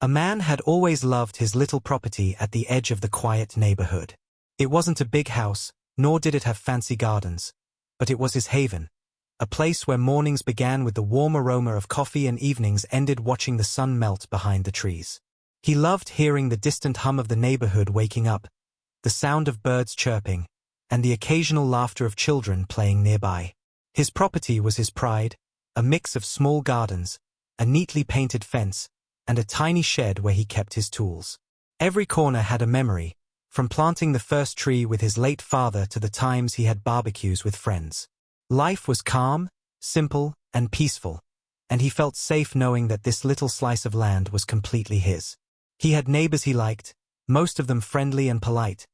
A man had always loved his little property at the edge of the quiet neighborhood. It wasn't a big house, nor did it have fancy gardens, but it was his haven, a place where mornings began with the warm aroma of coffee and evenings ended watching the sun melt behind the trees. He loved hearing the distant hum of the neighborhood waking up, the sound of birds chirping, and the occasional laughter of children playing nearby. His property was his pride, a mix of small gardens, a neatly painted fence, and a tiny shed where he kept his tools. Every corner had a memory, from planting the first tree with his late father to the times he had barbecues with friends. Life was calm, simple, and peaceful, and he felt safe knowing that this little slice of land was completely his. He had neighbors he liked, most of them friendly and polite,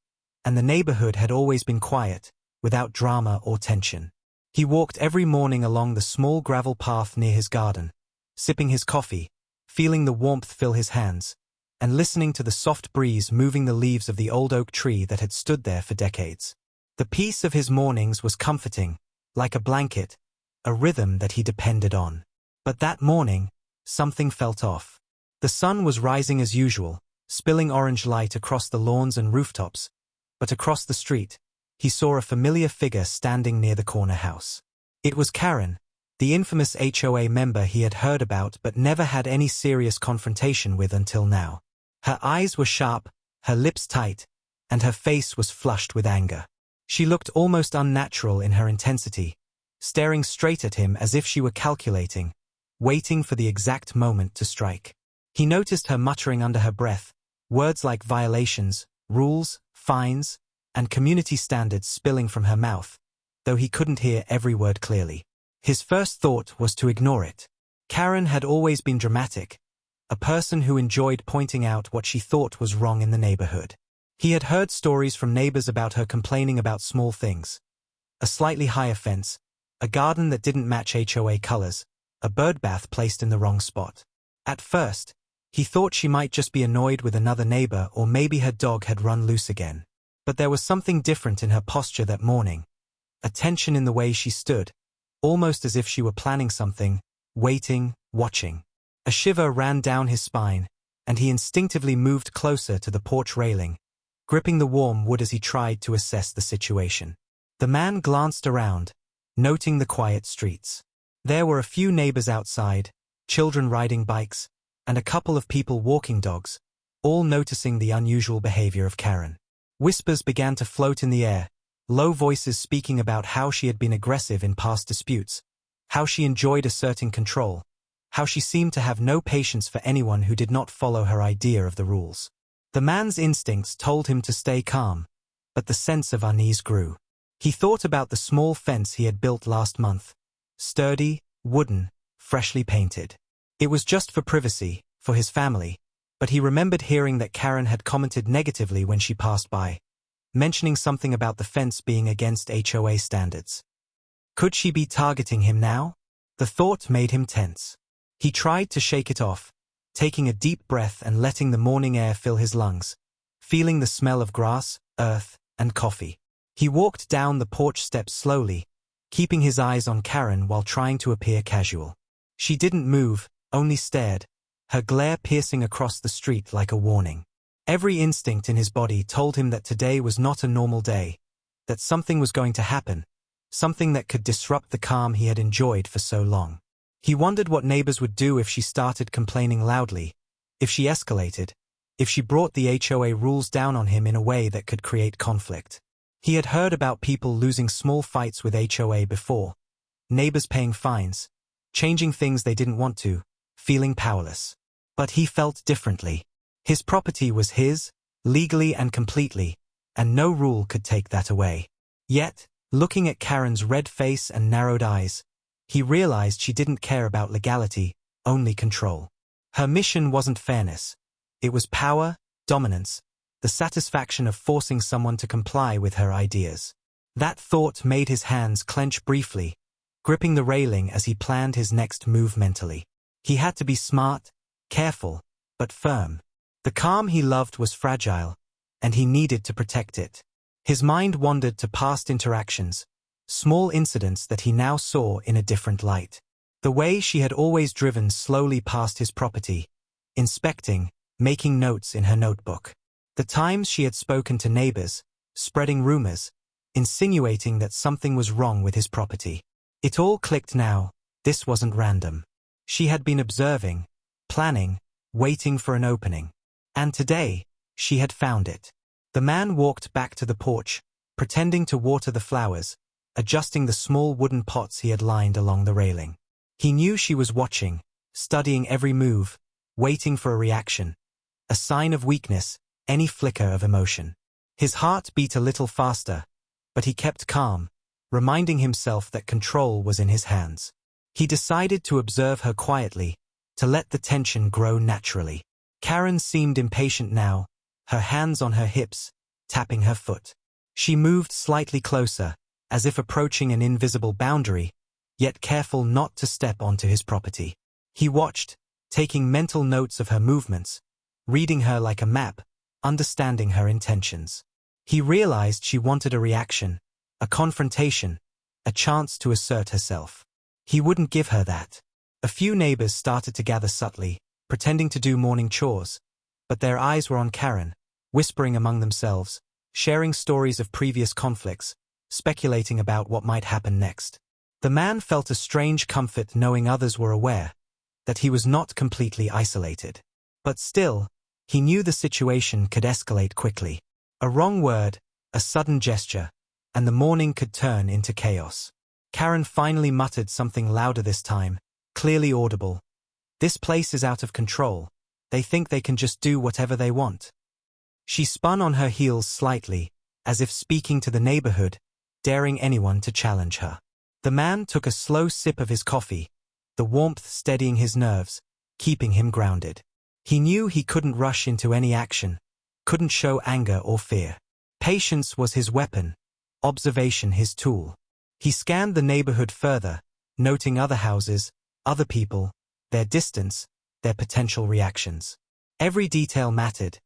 and the neighborhood had always been quiet, without drama or tension. He walked every morning along the small gravel path near his garden, sipping his coffee, feeling the warmth fill his hands, and listening to the soft breeze moving the leaves of the old oak tree that had stood there for decades. The peace of his mornings was comforting, like a blanket, a rhythm that he depended on. But that morning, something felt off. The sun was rising as usual, spilling orange light across the lawns and rooftops, but across the street, he saw a familiar figure standing near the corner house. It was Karen, the infamous HOA member he had heard about but never had any serious confrontation with until now. Her eyes were sharp, her lips tight, and her face was flushed with anger. She looked almost unnatural in her intensity, staring straight at him as if she were calculating, waiting for the exact moment to strike. He noticed her muttering under her breath, words like violations, rules, fines, and community standards spilling from her mouth, though he couldn't hear every word clearly. His first thought was to ignore it. Karen had always been dramatic, a person who enjoyed pointing out what she thought was wrong in the neighborhood. He had heard stories from neighbors about her complaining about small things. A slightly higher fence, a garden that didn't match HOA colors, a birdbath placed in the wrong spot. At first, he thought she might just be annoyed with another neighbor or maybe her dog had run loose again. But there was something different in her posture that morning, a tension in the way she stood, almost as if she were planning something, waiting, watching. A shiver ran down his spine, and he instinctively moved closer to the porch railing, gripping the warm wood as he tried to assess the situation. The man glanced around, noting the quiet streets. There were a few neighbors outside, children riding bikes, and a couple of people walking dogs, all noticing the unusual behavior of Karen. Whispers began to float in the air, low voices speaking about how she had been aggressive in past disputes, how she enjoyed asserting control, how she seemed to have no patience for anyone who did not follow her idea of the rules. The man's instincts told him to stay calm, but the sense of unease grew. He thought about the small fence he had built last month, sturdy, wooden, freshly painted. It was just for privacy, for his family, but he remembered hearing that Karen had commented negatively when she passed by, mentioning something about the fence being against HOA standards. Could she be targeting him now? The thought made him tense. He tried to shake it off, taking a deep breath and letting the morning air fill his lungs, feeling the smell of grass, earth, and coffee. He walked down the porch steps slowly, keeping his eyes on Karen while trying to appear casual. She didn't move, only stared, her glare piercing across the street like a warning. Every instinct in his body told him that today was not a normal day, that something was going to happen, something that could disrupt the calm he had enjoyed for so long. He wondered what neighbors would do if she started complaining loudly, if she escalated, if she brought the HOA rules down on him in a way that could create conflict. He had heard about people losing small fights with HOA before, neighbors paying fines, changing things they didn't want to, feeling powerless. But he felt differently. His property was his, legally and completely, and no rule could take that away. Yet, looking at Karen's red face and narrowed eyes, he realized she didn't care about legality, only control. Her mission wasn't fairness. It was power, dominance, the satisfaction of forcing someone to comply with her ideas. That thought made his hands clench briefly, gripping the railing as he planned his next move mentally. He had to be smart, careful, but firm. The calm he loved was fragile, and he needed to protect it. His mind wandered to past interactions, small incidents that he now saw in a different light. The way she had always driven slowly past his property, inspecting, making notes in her notebook. The times she had spoken to neighbors, spreading rumors, insinuating that something was wrong with his property. It all clicked now. This wasn't random. She had been observing, planning, waiting for an opening. And today, she had found it. The man walked back to the porch, pretending to water the flowers, adjusting the small wooden pots he had lined along the railing. He knew she was watching, studying every move, waiting for a reaction, a sign of weakness, any flicker of emotion. His heart beat a little faster, but he kept calm, reminding himself that control was in his hands. He decided to observe her quietly, to let the tension grow naturally. Karen seemed impatient now, her hands on her hips, tapping her foot. She moved slightly closer, as if approaching an invisible boundary, yet careful not to step onto his property. He watched, taking mental notes of her movements, reading her like a map, understanding her intentions. He realized she wanted a reaction, a confrontation, a chance to assert herself. He wouldn't give her that. A few neighbors started to gather subtly, pretending to do morning chores, but their eyes were on Karen, whispering among themselves, sharing stories of previous conflicts, speculating about what might happen next. The man felt a strange comfort knowing others were aware, that he was not completely isolated. But still, he knew the situation could escalate quickly. A wrong word, a sudden gesture, and the morning could turn into chaos. Karen finally muttered something louder this time, clearly audible. "This place is out of control. They think they can just do whatever they want." She spun on her heels slightly, as if speaking to the neighborhood, daring anyone to challenge her. The man took a slow sip of his coffee, the warmth steadying his nerves, keeping him grounded. He knew he couldn't rush into any action, couldn't show anger or fear. Patience was his weapon, observation his tool. He scanned the neighborhood further, noting other houses, other people, their distance, their potential reactions. Every detail mattered.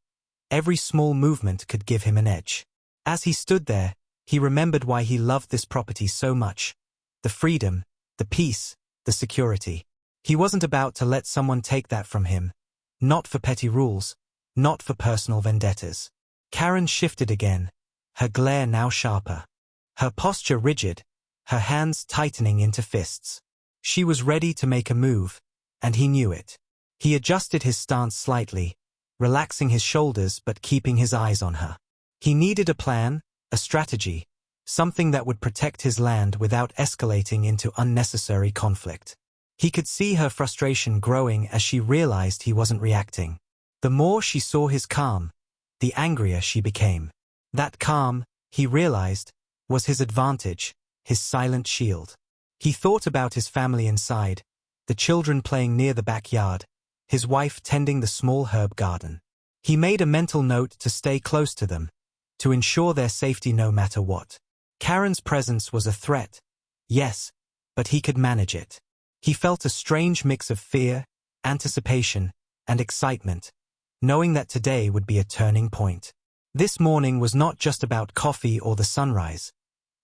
Every small movement could give him an edge. As he stood there, he remembered why he loved this property so much. The freedom, the peace, the security. He wasn't about to let someone take that from him. Not for petty rules, not for personal vendettas. Karen shifted again, her glare now sharper. Her posture rigid, her hands tightening into fists. She was ready to make a move, and he knew it. He adjusted his stance slightly, relaxing his shoulders but keeping his eyes on her. He needed a plan, a strategy, something that would protect his land without escalating into unnecessary conflict. He could see her frustration growing as she realized he wasn't reacting. The more she saw his calm, the angrier she became. That calm, he realized, was his advantage, his silent shield. He thought about his family inside, the children playing near the backyard, his wife tending the small herb garden. He made a mental note to stay close to them, to ensure their safety no matter what. Karen's presence was a threat, yes, but he could manage it. He felt a strange mix of fear, anticipation, and excitement, knowing that today would be a turning point. This morning was not just about coffee or the sunrise.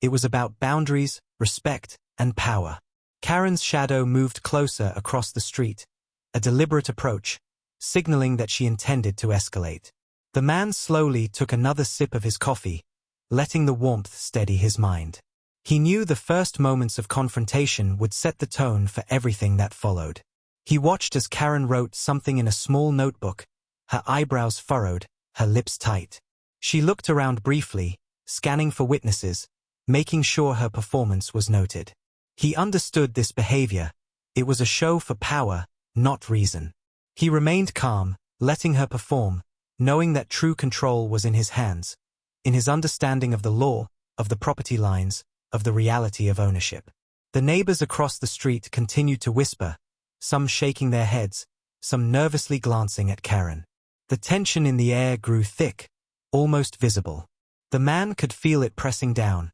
It was about boundaries, respect, and power. Karen's shadow moved closer across the street, a deliberate approach, signaling that she intended to escalate. The man slowly took another sip of his coffee, letting the warmth steady his mind. He knew the first moments of confrontation would set the tone for everything that followed. He watched as Karen wrote something in a small notebook, her eyebrows furrowed, her lips tight. She looked around briefly, scanning for witnesses, making sure her performance was noted. He understood this behavior. It was a show for power, not reason. He remained calm, letting her perform, knowing that true control was in his hands, in his understanding of the law, of the property lines, of the reality of ownership. The neighbors across the street continued to whisper, some shaking their heads, some nervously glancing at Karen. The tension in the air grew thick, almost visible. The man could feel it pressing down,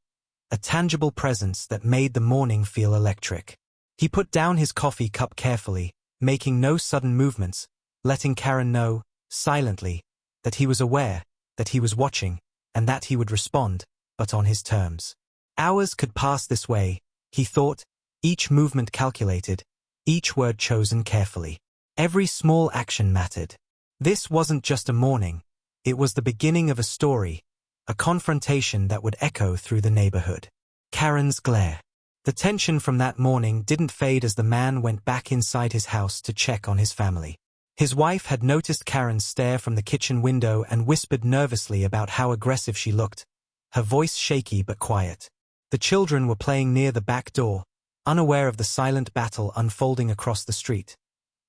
a tangible presence that made the morning feel electric. He put down his coffee cup carefully, making no sudden movements, letting Karen know, silently, that he was aware, that he was watching, and that he would respond, but on his terms. Hours could pass this way, he thought, each movement calculated, each word chosen carefully. Every small action mattered. This wasn't just a morning. It was the beginning of a story, a confrontation that would echo through the neighborhood. Karen's glare. The tension from that morning didn't fade as the man went back inside his house to check on his family. His wife had noticed Karen's stare from the kitchen window and whispered nervously about how aggressive she looked, her voice shaky but quiet. The children were playing near the back door, unaware of the silent battle unfolding across the street,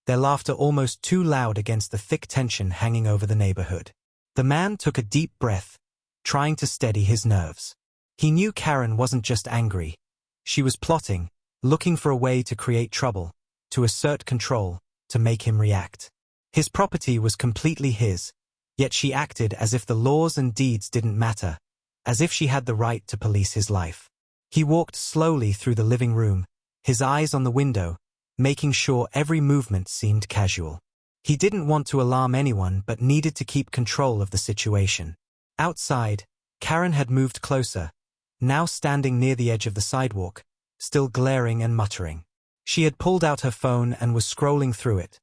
their laughter almost too loud against the thick tension hanging over the neighborhood. The man took a deep breath, trying to steady his nerves. He knew Karen wasn't just angry. She was plotting, looking for a way to create trouble, to assert control, to make him react. His property was completely his, yet she acted as if the laws and deeds didn't matter, as if she had the right to police his life. He walked slowly through the living room, his eyes on the window, making sure every movement seemed casual. He didn't want to alarm anyone but needed to keep control of the situation. Outside, Karen had moved closer, now standing near the edge of the sidewalk, still glaring and muttering. She had pulled out her phone and was scrolling through it,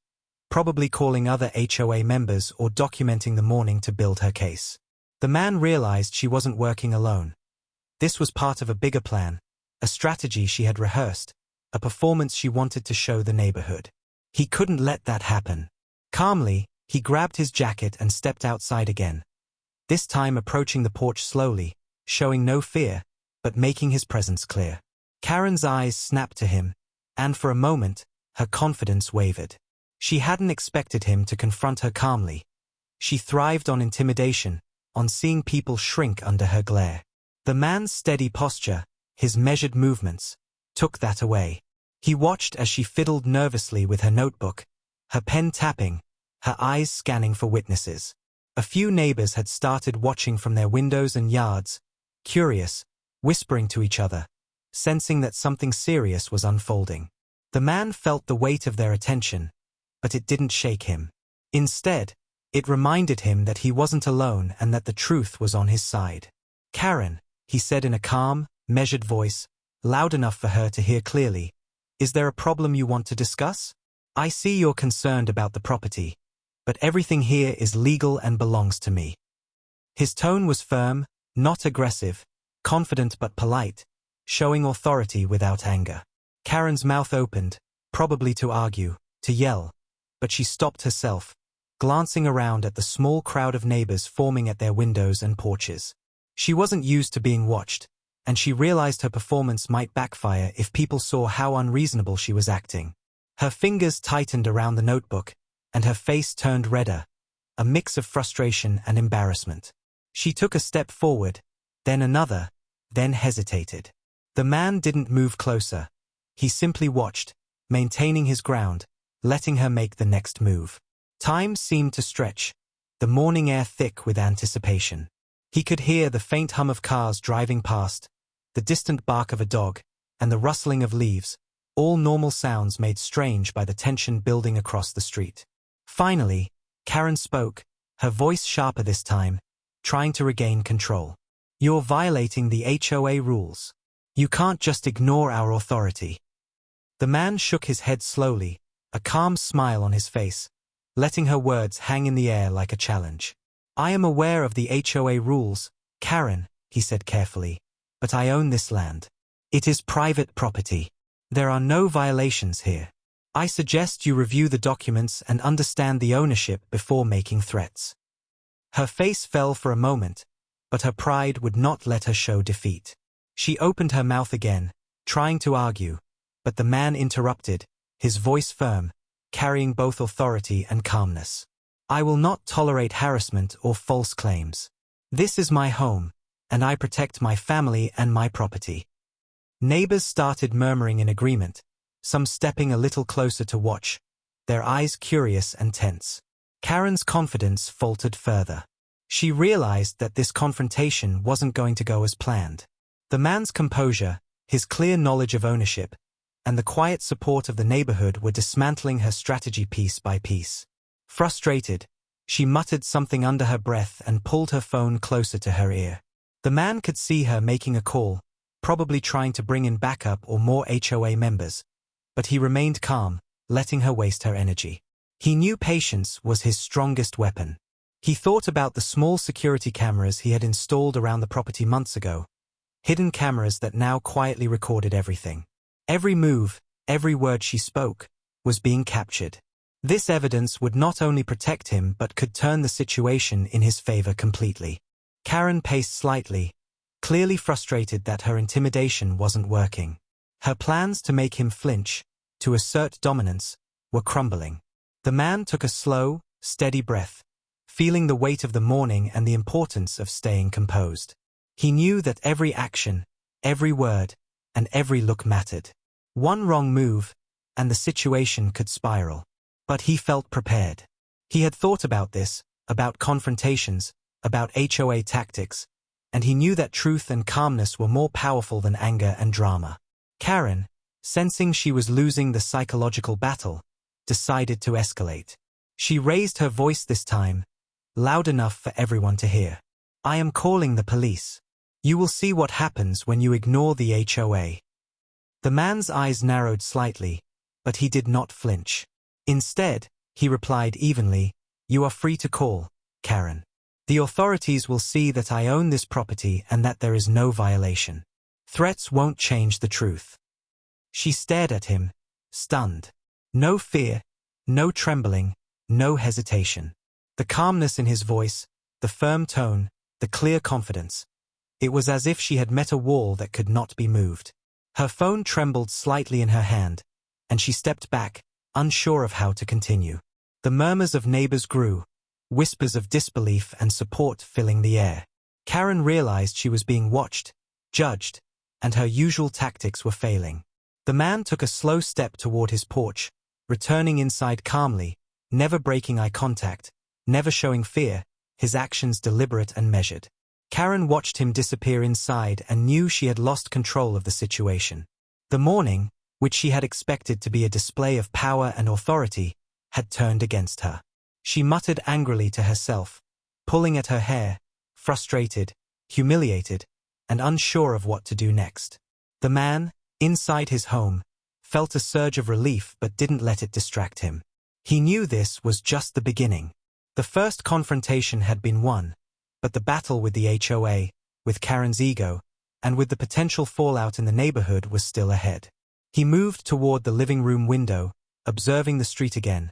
probably calling other HOA members or documenting the morning to build her case. The man realized she wasn't working alone. This was part of a bigger plan, a strategy she had rehearsed, a performance she wanted to show the neighborhood. He couldn't let that happen. Calmly, he grabbed his jacket and stepped outside again, this time approaching the porch slowly, showing no fear, but making his presence clear. Karen's eyes snapped to him, and for a moment, her confidence wavered. She hadn't expected him to confront her calmly. She thrived on intimidation, on seeing people shrink under her glare. The man's steady posture, his measured movements, took that away. He watched as she fiddled nervously with her notebook, her pen tapping, her eyes scanning for witnesses. A few neighbors had started watching from their windows and yards, curious, whispering to each other, sensing that something serious was unfolding. The man felt the weight of their attention, but it didn't shake him. Instead, it reminded him that he wasn't alone and that the truth was on his side. "Karen," he said in a calm, measured voice, loud enough for her to hear clearly, "is there a problem you want to discuss? I see you're concerned about the property, but everything here is legal and belongs to me." His tone was firm, not aggressive, confident but polite, showing authority without anger. Karen's mouth opened, probably to argue, to yell, but she stopped herself, glancing around at the small crowd of neighbors forming at their windows and porches. She wasn't used to being watched, and she realized her performance might backfire if people saw how unreasonable she was acting. Her fingers tightened around the notebook, and her face turned redder, a mix of frustration and embarrassment. She took a step forward, then another, then hesitated. The man didn't move closer. He simply watched, maintaining his ground, letting her make the next move. Time seemed to stretch, the morning air thick with anticipation. He could hear the faint hum of cars driving past, the distant bark of a dog, and the rustling of leaves, all normal sounds made strange by the tension building across the street. Finally, Karen spoke, her voice sharper this time, trying to regain control. "You're violating the HOA rules. You can't just ignore our authority." The man shook his head slowly, a calm smile on his face, letting her words hang in the air like a challenge. "I am aware of the HOA rules, Karen," he said carefully, "but I own this land. It is private property. There are no violations here. I suggest you review the documents and understand the ownership before making threats." Her face fell for a moment, but her pride would not let her show defeat. She opened her mouth again, trying to argue, but the man interrupted, his voice firm, carrying both authority and calmness. "I will not tolerate harassment or false claims. This is my home, and I protect my family and my property." Neighbors started murmuring in agreement, some stepping a little closer to watch, their eyes curious and tense. Karen's confidence faltered further. She realized that this confrontation wasn't going to go as planned. The man's composure, his clear knowledge of ownership, and the quiet support of the neighborhood were dismantling her strategy piece by piece. Frustrated, she muttered something under her breath and pulled her phone closer to her ear. The man could see her making a call, probably trying to bring in backup or more HOA members, but he remained calm, letting her waste her energy. He knew patience was his strongest weapon. He thought about the small security cameras he had installed around the property months ago, hidden cameras that now quietly recorded everything. Every move, every word she spoke, was being captured. This evidence would not only protect him but could turn the situation in his favor completely. Karen paced slightly, clearly frustrated that her intimidation wasn't working. Her plans to make him flinch, to assert dominance, were crumbling. The man took a slow, steady breath, feeling the weight of the morning and the importance of staying composed. He knew that every action, every word, and every look mattered. One wrong move, and the situation could spiral. But he felt prepared. He had thought about this, about confrontations, about HOA tactics, and he knew that truth and calmness were more powerful than anger and drama. Karen, sensing she was losing the psychological battle, decided to escalate. She raised her voice this time, loud enough for everyone to hear. "I am calling the police. You will see what happens when you ignore the HOA." The man's eyes narrowed slightly, but he did not flinch. Instead, he replied evenly, "You are free to call, Karen. The authorities will see that I own this property and that there is no violation. Threats won't change the truth." She stared at him, stunned. No fear, no trembling, no hesitation. The calmness in his voice, the firm tone, the clear confidence. It was as if she had met a wall that could not be moved. Her phone trembled slightly in her hand, and she stepped back, unsure of how to continue. The murmurs of neighbors grew, whispers of disbelief and support filling the air. Karen realized she was being watched, judged, and her usual tactics were failing. The man took a slow step toward his porch, returning inside calmly, never breaking eye contact, never showing fear, his actions deliberate and measured. Karen watched him disappear inside and knew she had lost control of the situation. The morning, which she had expected to be a display of power and authority, had turned against her. She muttered angrily to herself, pulling at her hair, frustrated, humiliated, and unsure of what to do next. The man, inside his home, felt a surge of relief but didn't let it distract him. He knew this was just the beginning. The first confrontation had been won, but the battle with the HOA, with Karen's ego, and with the potential fallout in the neighborhood was still ahead. He moved toward the living room window, observing the street again,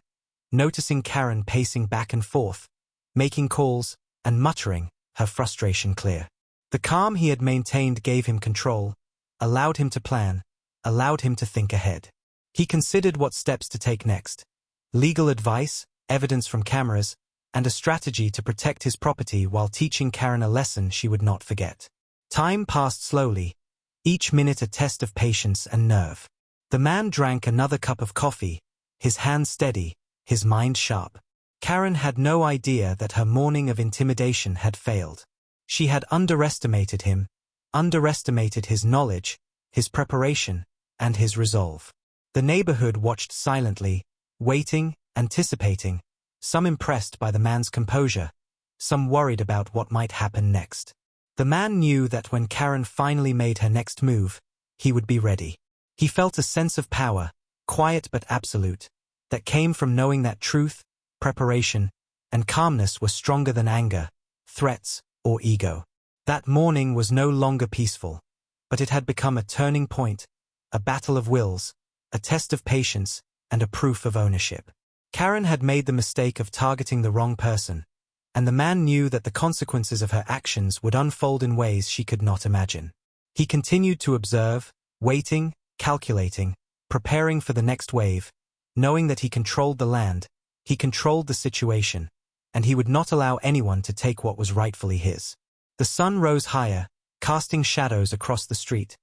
noticing Karen pacing back and forth, making calls, and muttering, her frustration clear. The calm he had maintained gave him control, allowed him to plan, allowed him to think ahead. He considered what steps to take next. Legal advice, evidence from cameras, and a strategy to protect his property while teaching Karen a lesson she would not forget. Time passed slowly, each minute a test of patience and nerve. The man drank another cup of coffee, his hand steady, his mind sharp. Karen had no idea that her morning of intimidation had failed. She had underestimated him, underestimated his knowledge, his preparation, and his resolve. The neighborhood watched silently, waiting, anticipating, some impressed by the man's composure, some worried about what might happen next. The man knew that when Karen finally made her next move, he would be ready. He felt a sense of power, quiet but absolute, that came from knowing that truth, preparation, and calmness were stronger than anger, threats, or ego. That morning was no longer peaceful, but it had become a turning point, a battle of wills, a test of patience, and a proof of ownership. Karen had made the mistake of targeting the wrong person, and the man knew that the consequences of her actions would unfold in ways she could not imagine. He continued to observe, waiting, calculating, preparing for the next wave, knowing that he controlled the land, he controlled the situation, and he would not allow anyone to take what was rightfully his. The sun rose higher, casting shadows across the street,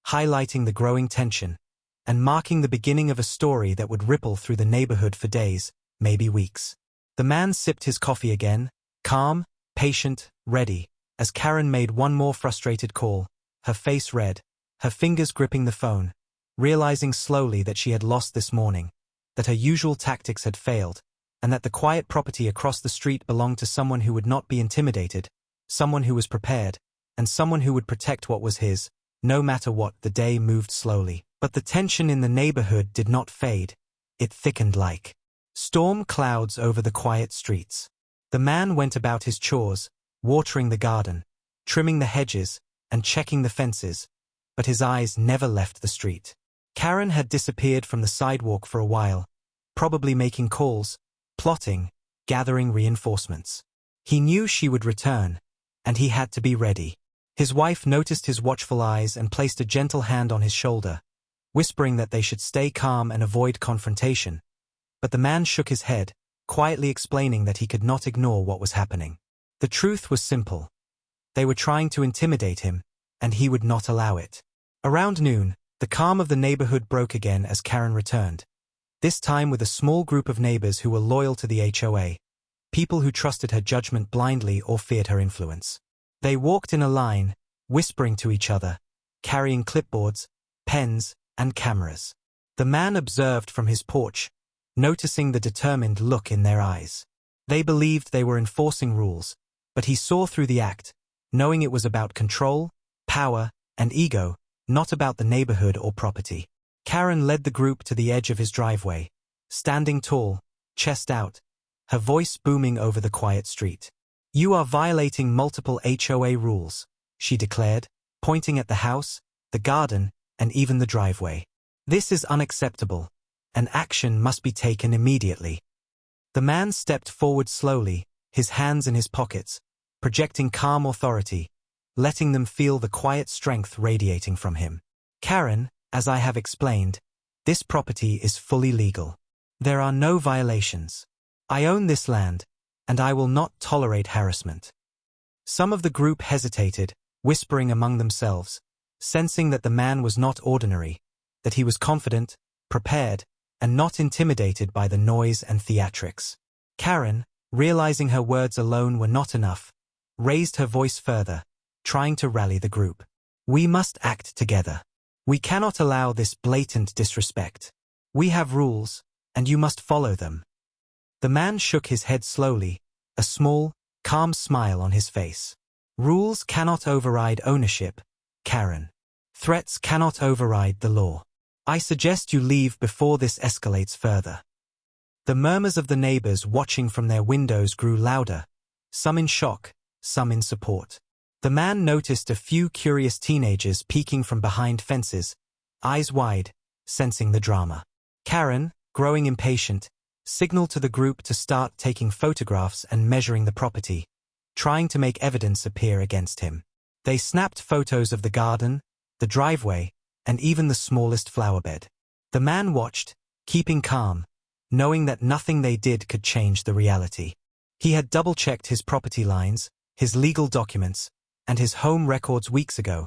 highlighting the growing tension, and marking the beginning of a story that would ripple through the neighborhood for days, maybe weeks. The man sipped his coffee again, calm, patient, ready, as Karen made one more frustrated call, her face red, her fingers gripping the phone, realizing slowly that she had lost this morning, that her usual tactics had failed, and that the quiet property across the street belonged to someone who would not be intimidated, someone who was prepared, and someone who would protect what was his, no matter what. The day moved slowly. But the tension in the neighborhood did not fade, it thickened like Storm clouds over the quiet streets. The man went about his chores, watering the garden, trimming the hedges, and checking the fences, but his eyes never left the street. Karen had disappeared from the sidewalk for a while, probably making calls, plotting, gathering reinforcements. He knew she would return, and he had to be ready. His wife noticed his watchful eyes and placed a gentle hand on his shoulder, whispering that they should stay calm and avoid confrontation. But the man shook his head, quietly explaining that he could not ignore what was happening. The truth was simple. They were trying to intimidate him, and he would not allow it. Around noon, the calm of the neighborhood broke again as Karen returned, this time with a small group of neighbors who were loyal to the HOA, people who trusted her judgment blindly or feared her influence. They walked in a line, whispering to each other, carrying clipboards, pens, and cameras. The man observed from his porch, noticing the determined look in their eyes. They believed they were enforcing rules, but he saw through the act, knowing it was about control, power, and ego, not about the neighborhood or property. Karen led the group to the edge of his driveway, standing tall, chest out, her voice booming over the quiet street. "You are violating multiple HOA rules," she declared, pointing at the house, the garden, and even the driveway. "This is unacceptable, and action must be taken immediately." The man stepped forward slowly, his hands in his pockets, projecting calm authority, letting them feel the quiet strength radiating from him. "Karen, as I have explained, this property is fully legal. There are no violations. I own this land, and I will not tolerate harassment." Some of the group hesitated, whispering among themselves, sensing that the man was not ordinary, that he was confident, prepared, and not intimidated by the noise and theatrics. Karen, realizing her words alone were not enough, raised her voice further, trying to rally the group. "We must act together. We cannot allow this blatant disrespect. We have rules, and you must follow them." The man shook his head slowly, a small, calm smile on his face. "Rules cannot override ownership, Karen. Threats cannot override the law. I suggest you leave before this escalates further." The murmurs of the neighbors watching from their windows grew louder, some in shock, some in support. The man noticed a few curious teenagers peeking from behind fences, eyes wide, sensing the drama. Karen, growing impatient, signaled to the group to start taking photographs and measuring the property, trying to make evidence appear against him. They snapped photos of the garden, the driveway, and even the smallest flower bed. The man watched, keeping calm, knowing that nothing they did could change the reality. He had double-checked his property lines, his legal documents, and his home records weeks ago,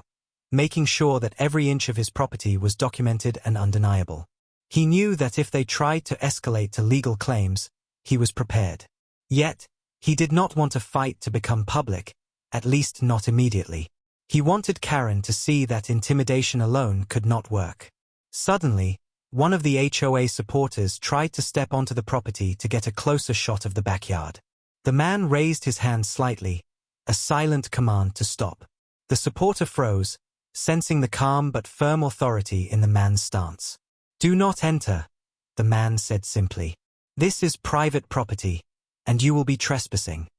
making sure that every inch of his property was documented and undeniable. He knew that if they tried to escalate to legal claims, he was prepared. Yet, he did not want a fight to become public, at least not immediately. He wanted Karen to see that intimidation alone could not work. Suddenly, one of the HOA supporters tried to step onto the property to get a closer shot of the backyard. The man raised his hand slightly, a silent command to stop. The supporter froze, sensing the calm but firm authority in the man's stance. "Do not enter," the man said simply. "This is private property, and you will be trespassing."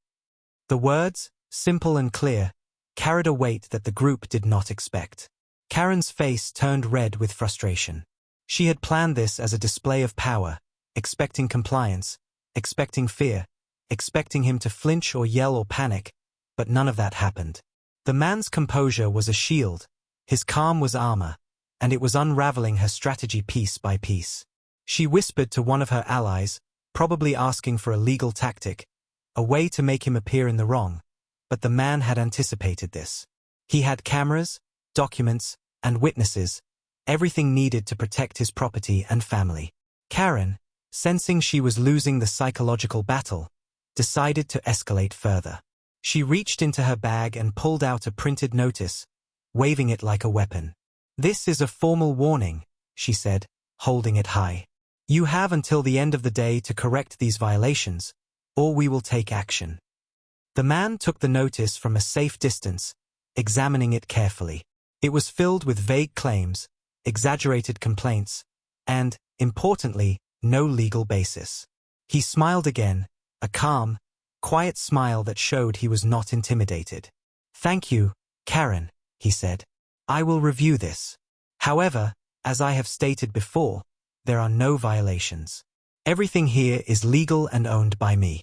The words, simple and clear, carried a weight that the group did not expect. Karen's face turned red with frustration. She had planned this as a display of power, expecting compliance, expecting fear, expecting him to flinch or yell or panic, but none of that happened. The man's composure was a shield, his calm was armor, and it was unraveling her strategy piece by piece. She whispered to one of her allies, probably asking for a legal tactic, a way to make him appear in the wrong, but the man had anticipated this. He had cameras, documents, and witnesses, everything needed to protect his property and family. Karen, sensing she was losing the psychological battle, decided to escalate further. She reached into her bag and pulled out a printed notice, waving it like a weapon. "This is a formal warning," she said, holding it high. "You have until the end of the day to correct these violations, or we will take action." The man took the notice from a safe distance, examining it carefully. It was filled with vague claims, exaggerated complaints, and, importantly, no legal basis. He smiled again, a calm, quiet smile that showed he was not intimidated. "Thank you, Karen," he said. "I will review this. However, as I have stated before, there are no violations. Everything here is legal and owned by me."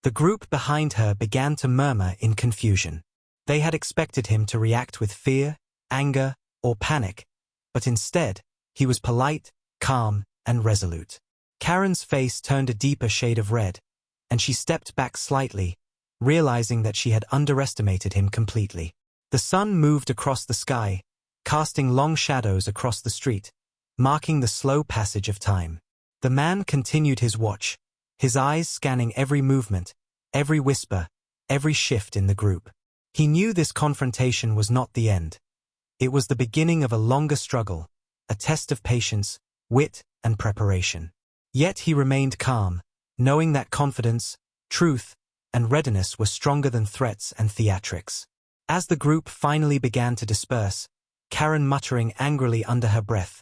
The group behind her began to murmur in confusion. They had expected him to react with fear, anger, or panic, but instead, he was polite, calm, and resolute. Karen's face turned a deeper shade of red, and she stepped back slightly, realizing that she had underestimated him completely. The sun moved across the sky, casting long shadows across the street, marking the slow passage of time. The man continued his watch, his eyes scanning every movement, every whisper, every shift in the group. He knew this confrontation was not the end. It was the beginning of a longer struggle, a test of patience, wit, and preparation. Yet he remained calm, knowing that confidence, truth, and readiness were stronger than threats and theatrics. As the group finally began to disperse, Karen muttering angrily under her breath,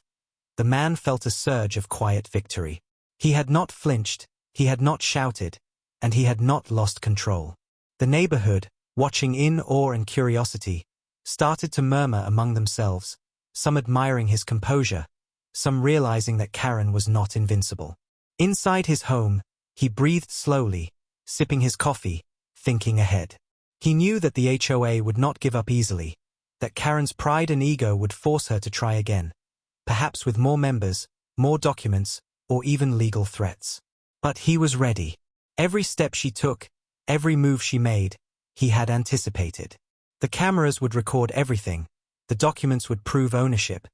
the man felt a surge of quiet victory. He had not flinched, he had not shouted, and he had not lost control. The neighborhood, watching in awe and curiosity, started to murmur among themselves, some admiring his composure, some realizing that Karen was not invincible. Inside his home, he breathed slowly, sipping his coffee, thinking ahead. He knew that the HOA would not give up easily, that Karen's pride and ego would force her to try again, perhaps with more members, more documents, or even legal threats. But he was ready. Every step she took, every move she made, he had anticipated. The cameras would record everything, the documents would prove ownership,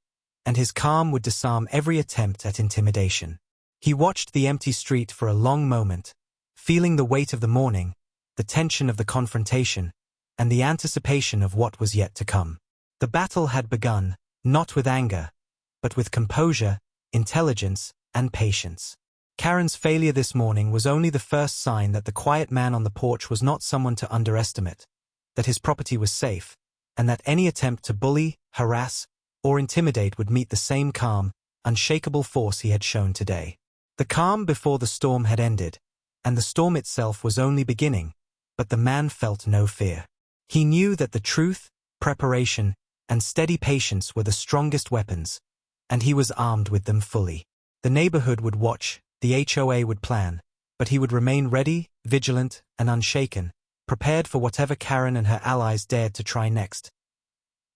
and his calm would disarm every attempt at intimidation. He watched the empty street for a long moment, feeling the weight of the morning, the tension of the confrontation, and the anticipation of what was yet to come. The battle had begun, not with anger, but with composure, intelligence, and patience. Karen's failure this morning was only the first sign that the quiet man on the porch was not someone to underestimate, that his property was safe, and that any attempt to bully, harass, or intimidate would meet the same calm, unshakable force he had shown today. The calm before the storm had ended, and the storm itself was only beginning, but the man felt no fear. He knew that the truth, preparation, and steady patience were the strongest weapons, and he was armed with them fully. The neighborhood would watch, the HOA would plan, but he would remain ready, vigilant, and unshaken, prepared for whatever Karen and her allies dared to try next.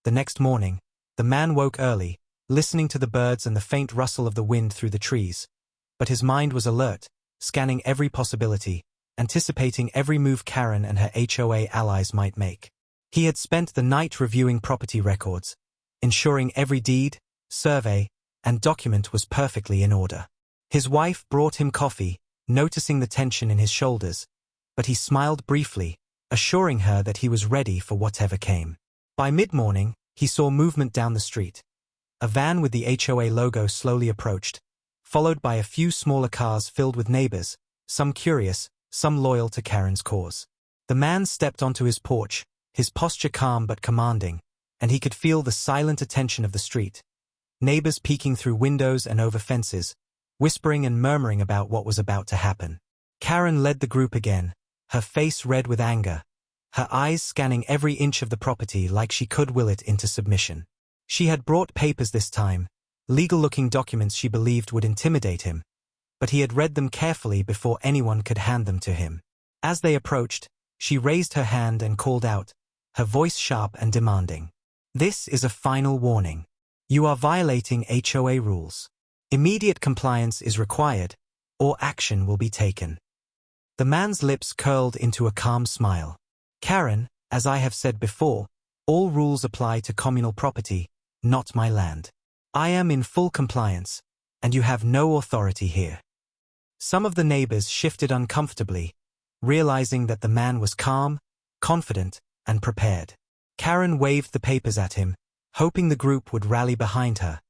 The next morning, the man woke early, listening to the birds and the faint rustle of the wind through the trees, but his mind was alert, scanning every possibility, anticipating every move Karen and her HOA allies might make. He had spent the night reviewing property records, ensuring every deed, survey, and document was perfectly in order. His wife brought him coffee, noticing the tension in his shoulders, but he smiled briefly, assuring her that he was ready for whatever came. By mid-morning, he saw movement down the street. A van with the HOA logo slowly approached, followed by a few smaller cars filled with neighbors, some curious, some loyal to Karen's cause. The man stepped onto his porch, his posture calm but commanding, and he could feel the silent attention of the street. Neighbors peeking through windows and over fences, whispering and murmuring about what was about to happen. Karen led the group again, her face red with anger, her eyes scanning every inch of the property like she could will it into submission. She had brought papers this time, legal-looking documents she believed would intimidate him, but he had read them carefully before anyone could hand them to him. As they approached, she raised her hand and called out, her voice sharp and demanding. "This is a final warning. You are violating HOA rules. Immediate compliance is required, or action will be taken." The man's lips curled into a calm smile. "Karen, as I have said before, all rules apply to communal property, not my land. I am in full compliance, and you have no authority here." Some of the neighbors shifted uncomfortably, realizing that the man was calm, confident, and prepared. Karen waved the papers at him, hoping the group would rally behind her,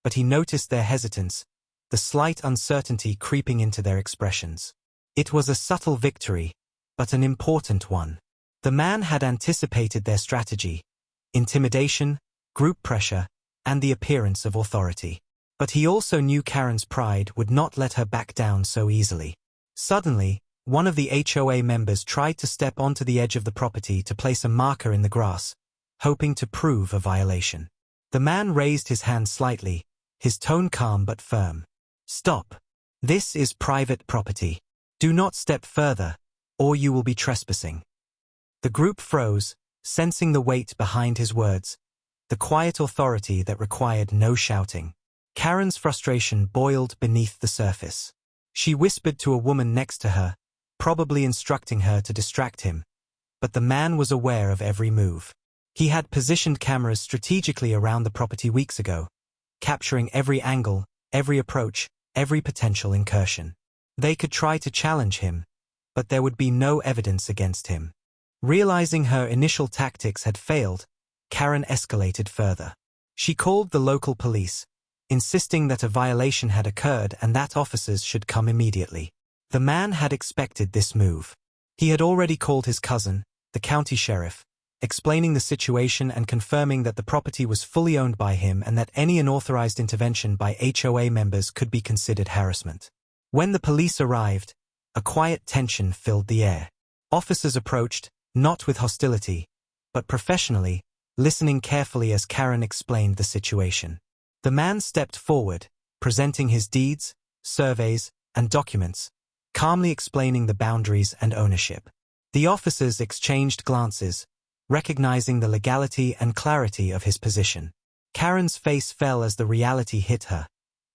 but he noticed their hesitance, the slight uncertainty creeping into their expressions. It was a subtle victory, but an important one. The man had anticipated their strategy: intimidation, group pressure, and the appearance of authority. But he also knew Karen's pride would not let her back down so easily. Suddenly, one of the HOA members tried to step onto the edge of the property to place a marker in the grass, hoping to prove a violation. The man raised his hand slightly, his tone calm but firm. "Stop. This is private property. Do not step further, or you will be trespassing." The group froze, sensing the weight behind his words, the quiet authority that required no shouting. Karen's frustration boiled beneath the surface. She whispered to a woman next to her, probably instructing her to distract him, but the man was aware of every move. He had positioned cameras strategically around the property weeks ago, capturing every angle, every approach, every potential incursion. They could try to challenge him, but there would be no evidence against him. Realizing her initial tactics had failed, Karen escalated further. She called the local police, insisting that a violation had occurred and that officers should come immediately. The man had expected this move. He had already called his cousin, the county sheriff, explaining the situation and confirming that the property was fully owned by him and that any unauthorized intervention by HOA members could be considered harassment. When the police arrived, a quiet tension filled the air. Officers approached, not with hostility, but professionally, listening carefully as Karen explained the situation. The man stepped forward, presenting his deeds, surveys, and documents, calmly explaining the boundaries and ownership. The officers exchanged glances, recognizing the legality and clarity of his position. Karen's face fell as the reality hit her.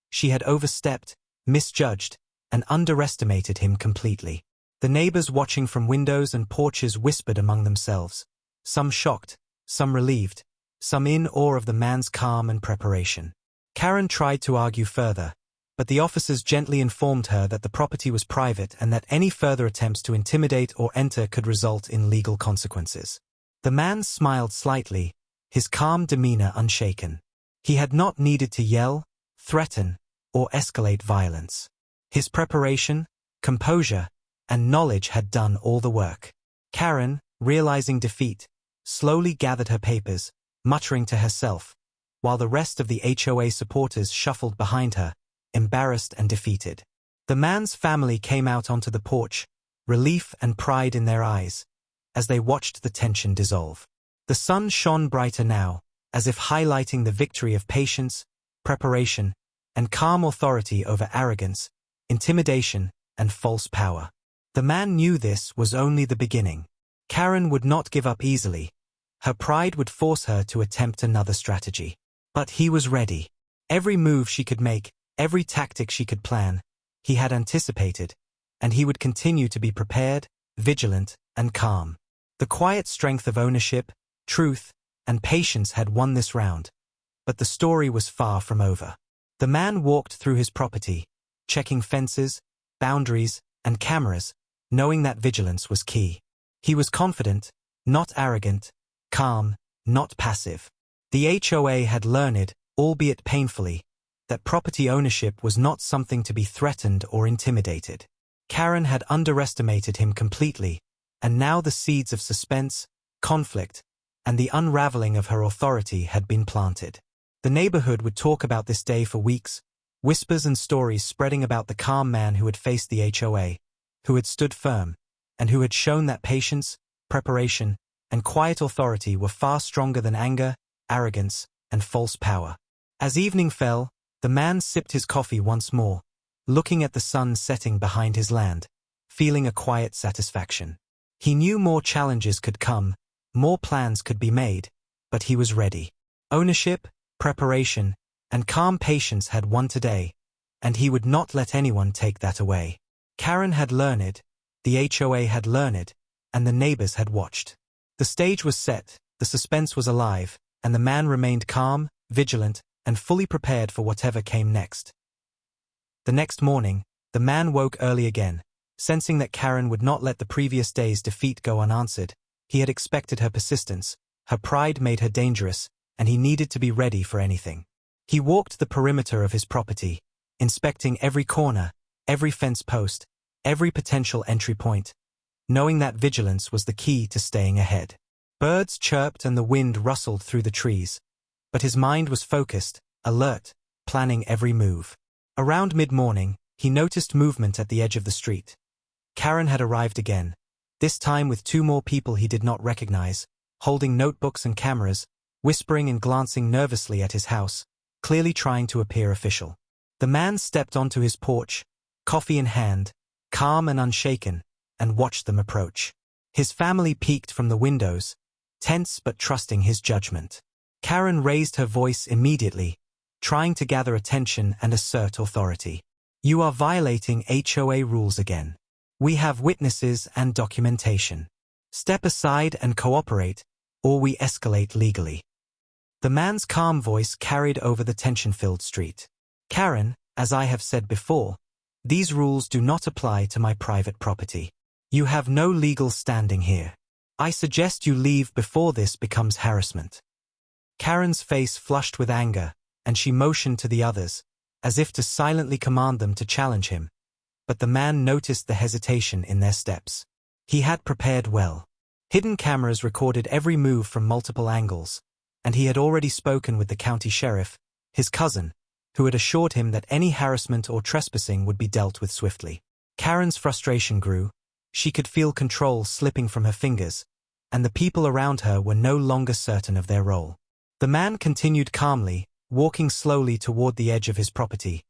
She had overstepped, misjudged, and underestimated him completely. The neighbors watching from windows and porches whispered among themselves, some shocked, some relieved, some in awe of the man's calm and preparation. Karen tried to argue further, but the officers gently informed her that the property was private and that any further attempts to intimidate or enter could result in legal consequences. The man smiled slightly, his calm demeanor unshaken. He had not needed to yell, threaten, or escalate violence. His preparation, composure, and knowledge had done all the work. Karen, realizing defeat, slowly gathered her papers, muttering to herself, while the rest of the HOA supporters shuffled behind her, embarrassed and defeated. The man's family came out onto the porch, relief and pride in their eyes, as they watched the tension dissolve. The sun shone brighter now, as if highlighting the victory of patience, preparation, and calm authority over arrogance, intimidation, and false power. The man knew this was only the beginning. Karen would not give up easily. Her pride would force her to attempt another strategy. But he was ready. Every move she could make, every tactic she could plan, he had anticipated, and he would continue to be prepared, vigilant, and calm. The quiet strength of ownership, truth, and patience had won this round, but the story was far from over. The man walked through his property, checking fences, boundaries, and cameras, knowing that vigilance was key. He was confident, not arrogant, calm, not passive. The HOA had learned, albeit painfully, that property ownership was not something to be threatened or intimidated. Karen had underestimated him completely, and now the seeds of suspense, conflict, and the unraveling of her authority had been planted. The neighborhood would talk about this day for weeks, whispers and stories spreading about the calm man who had faced the HOA, who had stood firm, and who had shown that patience, preparation, and quiet authority were far stronger than anger, arrogance, and false power. As evening fell, the man sipped his coffee once more, looking at the sun setting behind his land, feeling a quiet satisfaction. He knew more challenges could come, more plans could be made, but he was ready. Ownership, preparation, and calm patience had won today, and he would not let anyone take that away. Karen had learned, the HOA had learned, and the neighbors had watched. The stage was set, the suspense was alive, and the man remained calm, vigilant, and fully prepared for whatever came next. The next morning, the man woke early again, sensing that Karen would not let the previous day's defeat go unanswered. He had expected her persistence, her pride made her dangerous, and he needed to be ready for anything. He walked the perimeter of his property, inspecting every corner, every fence post, every potential entry point, knowing that vigilance was the key to staying ahead. Birds chirped and the wind rustled through the trees, but his mind was focused, alert, planning every move. Around mid-morning, he noticed movement at the edge of the street. Karen had arrived again, this time with 2 more people he did not recognize, holding notebooks and cameras, whispering and glancing nervously at his house, clearly trying to appear official. The man stepped onto his porch, coffee in hand, calm and unshaken, and watched them approach. His family peeked from the windows, tense but trusting his judgment. Karen raised her voice immediately, trying to gather attention and assert authority. "You are violating HOA rules again. We have witnesses and documentation. Step aside and cooperate, or we escalate legally." The man's calm voice carried over the tension-filled street. "Karen, as I have said before, these rules do not apply to my private property. You have no legal standing here. I suggest you leave before this becomes harassment." Karen's face flushed with anger, and she motioned to the others, as if to silently command them to challenge him. But the man noticed the hesitation in their steps. He had prepared well. Hidden cameras recorded every move from multiple angles, and he had already spoken with the county sheriff, his cousin, who had assured him that any harassment or trespassing would be dealt with swiftly. Karen's frustration grew. She could feel control slipping from her fingers, and the people around her were no longer certain of their role. The man continued calmly, walking slowly toward the edge of his property,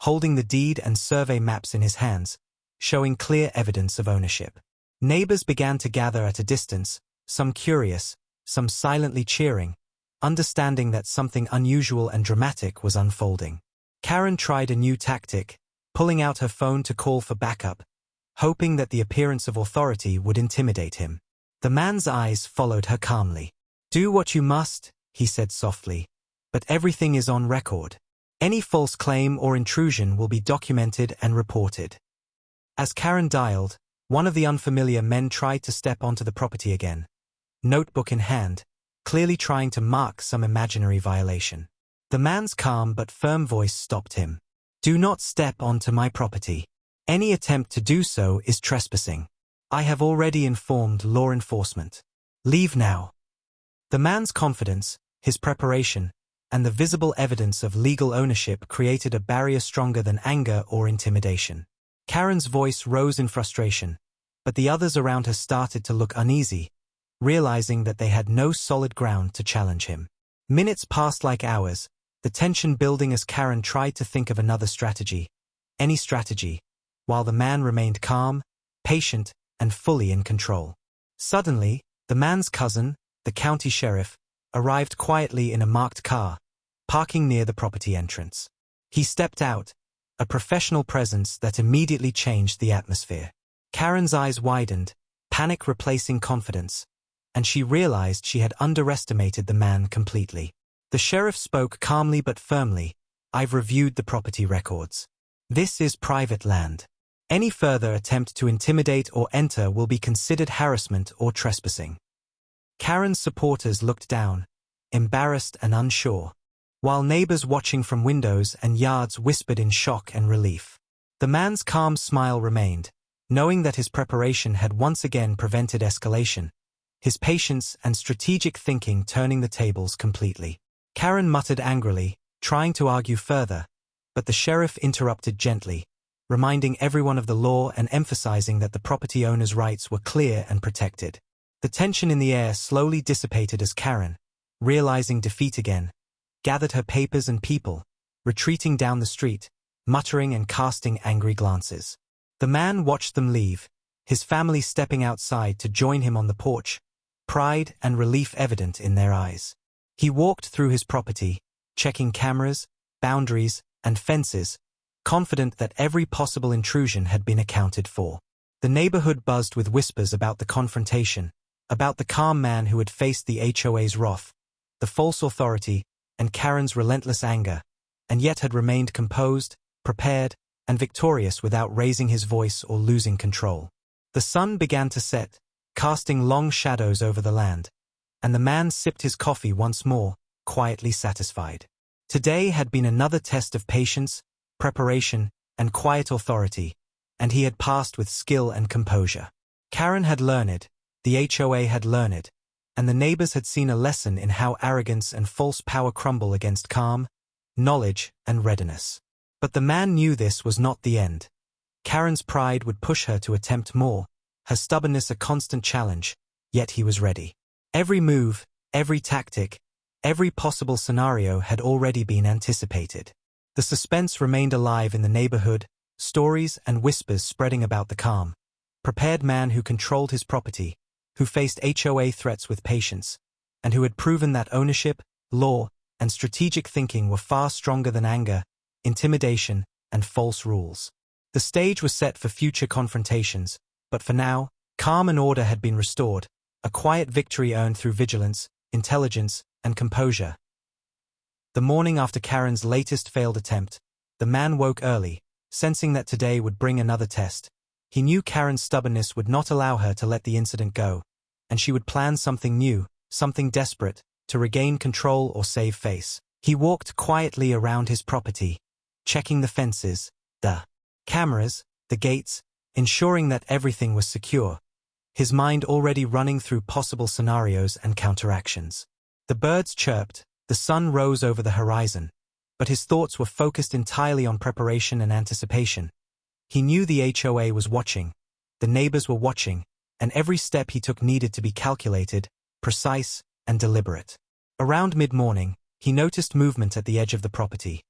holding the deed and survey maps in his hands, showing clear evidence of ownership. Neighbors began to gather at a distance, some curious, some silently cheering, understanding that something unusual and dramatic was unfolding. Karen tried a new tactic, pulling out her phone to call for backup, hoping that the appearance of authority would intimidate him. The man's eyes followed her calmly. "Do what you must," he said softly, "but everything is on record. Any false claim or intrusion will be documented and reported." As Karen dialed, one of the unfamiliar men tried to step onto the property again, notebook in hand, clearly trying to mark some imaginary violation. The man's calm but firm voice stopped him. "Do not step onto my property. Any attempt to do so is trespassing. I have already informed law enforcement. Leave now." The man's confidence, his preparation, and the visible evidence of legal ownership created a barrier stronger than anger or intimidation. Karen's voice rose in frustration, but the others around her started to look uneasy, realizing that they had no solid ground to challenge him. Minutes passed like hours, the tension building as Karen tried to think of another strategy, any strategy, while the man remained calm, patient, and fully in control. Suddenly, the man's cousin, the county sheriff, arrived quietly in a marked car, parking near the property entrance. He stepped out, a professional presence that immediately changed the atmosphere. Karen's eyes widened, panic replacing confidence, and she realized she had underestimated the man completely. The sheriff spoke calmly but firmly. "I've reviewed the property records. This is private land. Any further attempt to intimidate or enter will be considered harassment or trespassing." Karen's supporters looked down, embarrassed and unsure, while neighbors watching from windows and yards whispered in shock and relief. The man's calm smile remained, knowing that his preparation had once again prevented escalation, his patience and strategic thinking turning the tables completely. Karen muttered angrily, trying to argue further, but the sheriff interrupted gently, reminding everyone of the law and emphasizing that the property owner's rights were clear and protected. The tension in the air slowly dissipated as Karen, realizing defeat again, gathered her papers and people, retreating down the street, muttering and casting angry glances. The man watched them leave, his family stepping outside to join him on the porch, pride and relief evident in their eyes. He walked through his property, checking cameras, boundaries, and fences, confident that every possible intrusion had been accounted for. The neighborhood buzzed with whispers about the confrontation, about the calm man who had faced the HOA's wrath, the false authority, and Karen's relentless anger, and yet had remained composed, prepared, and victorious without raising his voice or losing control. The sun began to set, casting long shadows over the land, and the man sipped his coffee once more, quietly satisfied. Today had been another test of patience, preparation, and quiet authority, and he had passed with skill and composure. Karen had learned, the HOA had learned, and the neighbors had seen a lesson in how arrogance and false power crumble against calm, knowledge, and readiness. But the man knew this was not the end. Karen's pride would push her to attempt more, her stubbornness a constant challenge, yet he was ready. Every move, every tactic, every possible scenario had already been anticipated. The suspense remained alive in the neighborhood, stories and whispers spreading about the calm, prepared man who controlled his property, who faced HOA threats with patience, and who had proven that ownership, law, and strategic thinking were far stronger than anger, intimidation, and false rules. The stage was set for future confrontations, but for now, calm and order had been restored, a quiet victory earned through vigilance, intelligence, and composure. The morning after Karen's latest failed attempt, the man woke early, sensing that today would bring another test. He knew Karen's stubbornness would not allow her to let the incident go, and she would plan something new, something desperate, to regain control or save face. He walked quietly around his property, checking the fences, the cameras, the gates, ensuring that everything was secure, his mind already running through possible scenarios and counteractions. The birds chirped, the sun rose over the horizon, but his thoughts were focused entirely on preparation and anticipation. He knew the HOA was watching, the neighbors were watching, and every step he took needed to be calculated, precise, and deliberate. Around mid-morning, he noticed movement at the edge of the property.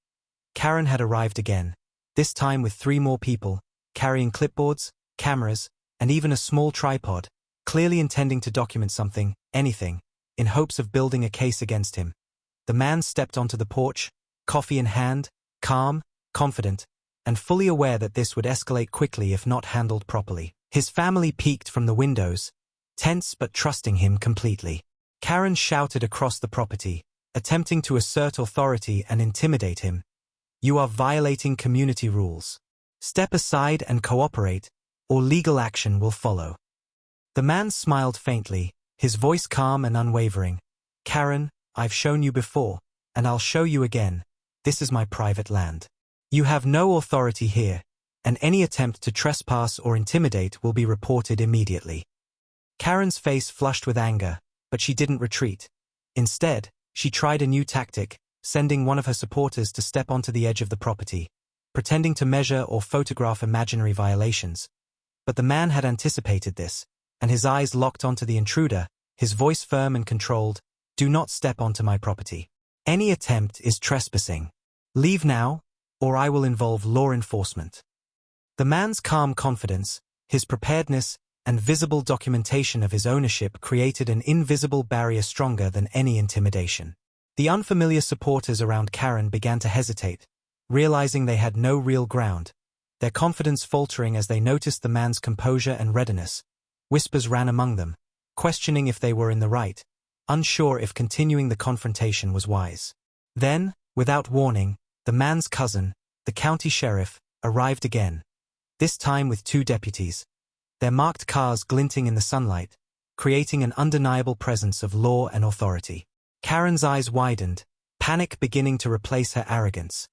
Karen had arrived again, this time with 3 more people, carrying clipboards, cameras, and even a small tripod, clearly intending to document something, anything, in hopes of building a case against him. The man stepped onto the porch, coffee in hand, calm, confident, and fully aware that this would escalate quickly if not handled properly. His family peeked from the windows, tense but trusting him completely. Karen shouted across the property, attempting to assert authority and intimidate him. "You are violating community rules. Step aside and cooperate, or legal action will follow." The man smiled faintly, his voice calm and unwavering. "Karen, I've shown you before, and I'll show you again. This is my private land. You have no authority here, and any attempt to trespass or intimidate will be reported immediately." Karen's face flushed with anger, but she didn't retreat. Instead, she tried a new tactic, sending one of her supporters to step onto the edge of the property, pretending to measure or photograph imaginary violations. But the man had anticipated this, and his eyes locked onto the intruder, his voice firm and controlled. "Do not step onto my property. Any attempt is trespassing. Leave now, or I will involve law enforcement." The man's calm confidence, his preparedness, and visible documentation of his ownership created an invisible barrier stronger than any intimidation. The unfamiliar supporters around Karen began to hesitate, realizing they had no real ground, their confidence faltering as they noticed the man's composure and readiness. Whispers ran among them, questioning if they were in the right, unsure if continuing the confrontation was wise. Then, without warning, the man's cousin, the county sheriff, arrived again, this time with 2 deputies, their marked cars glinting in the sunlight, creating an undeniable presence of law and authority. Karen's eyes widened, panic beginning to replace her arrogance.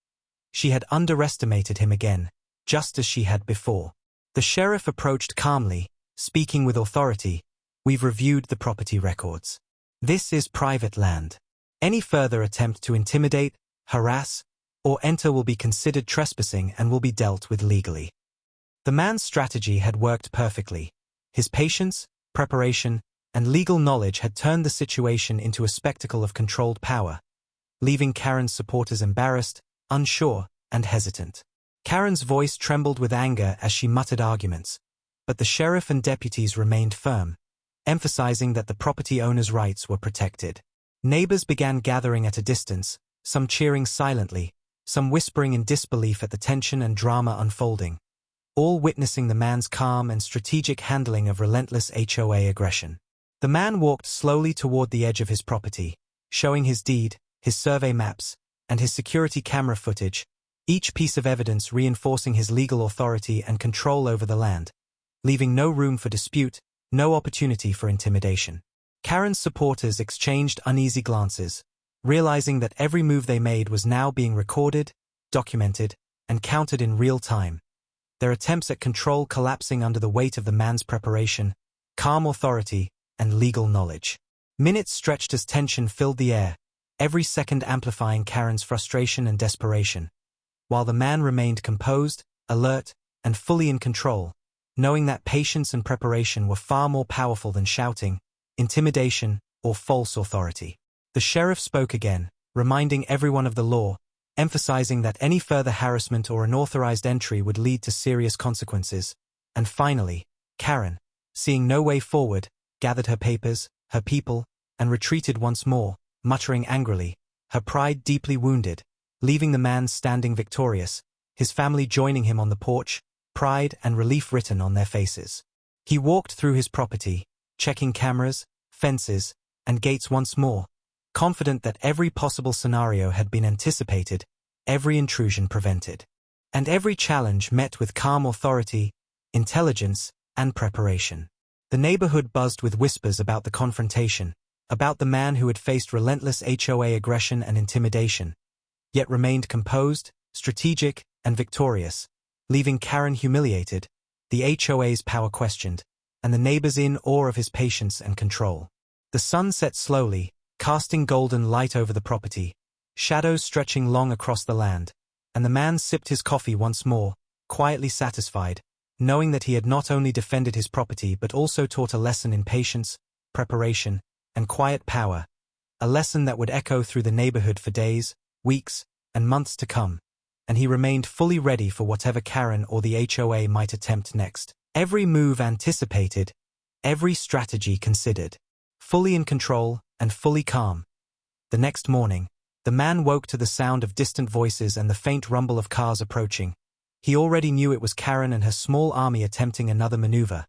She had underestimated him again, just as she had before. The sheriff approached calmly, speaking with authority. "We've reviewed the property records. This is private land. Any further attempt to intimidate, harass, or enter will be considered trespassing and will be dealt with legally." The man's strategy had worked perfectly. His patience, preparation, and legal knowledge had turned the situation into a spectacle of controlled power, leaving Karen's supporters embarrassed, unsure, and hesitant. Karen's voice trembled with anger as she muttered arguments, but the sheriff and deputies remained firm, emphasizing that the property owner's rights were protected. Neighbors began gathering at a distance, some cheering silently, some whispering in disbelief at the tension and drama unfolding, all witnessing the man's calm and strategic handling of relentless HOA aggression. The man walked slowly toward the edge of his property, showing his deed, his survey maps, and his security camera footage, each piece of evidence reinforcing his legal authority and control over the land, leaving no room for dispute, no opportunity for intimidation. Karen's supporters exchanged uneasy glances, realizing that every move they made was now being recorded, documented, and counted in real time, their attempts at control collapsing under the weight of the man's preparation, calm authority, and legal knowledge. Minutes stretched as tension filled the air, every second amplifying Karen's frustration and desperation, while the man remained composed, alert, and fully in control, knowing that patience and preparation were far more powerful than shouting, intimidation, or false authority. The sheriff spoke again, reminding everyone of the law, emphasizing that any further harassment or unauthorized entry would lead to serious consequences. And finally, Karen, seeing no way forward, gathered her papers, her people, and retreated once more, muttering angrily, her pride deeply wounded, leaving the man standing victorious, his family joining him on the porch, pride and relief written on their faces. He walked through his property, checking cameras, fences, and gates once more, confident that every possible scenario had been anticipated, every intrusion prevented, and every challenge met with calm authority, intelligence, and preparation. The neighborhood buzzed with whispers about the confrontation, about the man who had faced relentless HOA aggression and intimidation, yet remained composed, strategic, and victorious, leaving Karen humiliated, the HOA's power questioned, and the neighbors in awe of his patience and control. The sun set slowly, casting golden light over the property, shadows stretching long across the land, and the man sipped his coffee once more, quietly satisfied, knowing that he had not only defended his property but also taught a lesson in patience, preparation, and quiet power, a lesson that would echo through the neighborhood for days, weeks, and months to come, and he remained fully ready for whatever Karen or the HOA might attempt next. Every move anticipated, every strategy considered, fully in control and fully calm. The next morning, the man woke to the sound of distant voices and the faint rumble of cars approaching. He already knew it was Karen and her small army attempting another maneuver.